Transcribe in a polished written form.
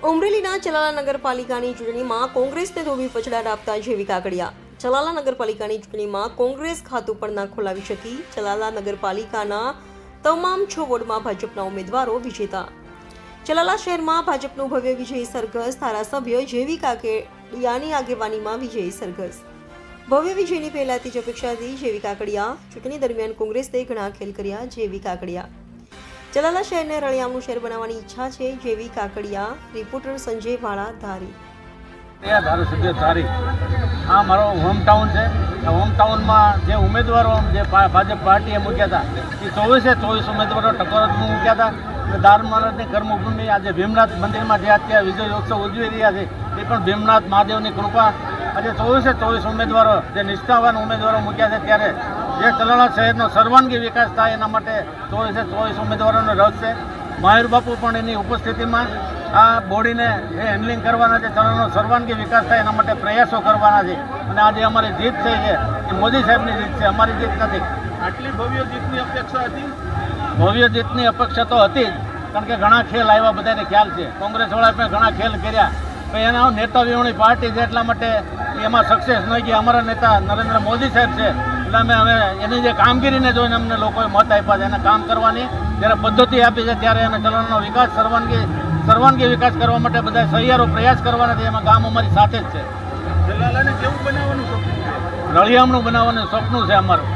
અમરેલીના ચલાલા નગરપાલિકાની ચૂંટણીમાં કોંગ્રેસને ધોબી પછડાટ આપતા જેવી કાકડિયા. ચલાલા નગરપાલિકાની ચૂંટણીમાં કોંગ્રેસ ખાતું પણ ના ખોલાવી શકી. ચલાલા નગરપાલિકાના તમામ 6 વોર્ડમાં ભાજપના ઉમેદવારો વિજેતા. ચલાલા શહેરમાં ભાજપનું ભવ્ય વિજયી સરઘસ. ધારાસભ્ય જેવી કાકડિયાની આગેવાનીમાં વિજયી સરઘસ. ભવ્ય વિજયની પહેલાથી જ અપેક્ષાથી જેવી કાકડિયા. ચૂંટણી દરમિયાન કોંગ્રેસે ઘણા ખેલ કર્યા. જેવી કાકડિયા. ચલાલા શહેરને રળિયામણું શહેર બનાવવાની ઈચ્છા છે. જેવી કાકડિયા. રિપોર્ટર સંજય વાળા, ધારી. ધારાસભ્ય ધારી આ મારો હોમટાઉન છે. હોમ ટાઉનમાં જે ઉમેદવારો જે ભાજપ પાર્ટીએ મૂક્યા હતા એ 24 ઉમેદવારો ટકોરમાં મૂક્યા હતા. દાર મહારાજની કર્મભૂમિ આજે ભીમનાથ મંદિરમાં જે અત્યારે વિજય ઉત્સવ ઉજવી રહ્યા છે એ પણ ભીમનાથ મહાદેવની કૃપા. આજે 24 ઉમેદવારો જે નિષ્ઠાવાન ઉમેદવારો મૂક્યા છે ત્યારે જે ચલાલા શહેરનો સર્વાંગી વિકાસ થાય એના માટે 24 ઉમેદવારોનો રસ છે. મહાવીર બાપુ પણ એની ઉપસ્થિતિમાં આ બોડીને હેન્ડલિંગ કરવાના છે. ચલાલાનો સર્વાંગી વિકાસ થાય એના માટે પ્રયાસો કરવાના છે. અને આજે અમારી જીત થઈ છે એ મોદી સાહેબની જીત છે, અમારી જીત નથી. આટલી ભવ્ય જીતની અપેક્ષા હતી? ભવ્ય જીતની અપેક્ષા તો હતી જ, કારણ કે ઘણા ખેલ આવ્યા, બધાને ખ્યાલ છે. કોંગ્રેસવાળાએ પણ ઘણા ખેલ કર્યા, પણ એના નેતા વિહોણી પાર્ટી છે એટલા માટે એમાં સક્સેસ નહીં ગયા. અમારા નેતા નરેન્દ્ર મોદી સાહેબ છે એટલે અમે એની જે કામગીરીને જોઈને અમને લોકોએ મત આપ્યા છે. એને કામ કરવાની જ્યારે પદ્ધતિ આપી છે ત્યારે એને ચલણનો વિકાસ સર્વાંગી વિકાસ કરવા માટે બધા સહિયારો પ્રયાસ કરવાના છે. એમાં ગામ અમારી સાથે જ છે. ચલાલાને કેવું બનાવવાનું સપનું છે? રળિયામણું બનાવવાનું સપનું છે અમારું.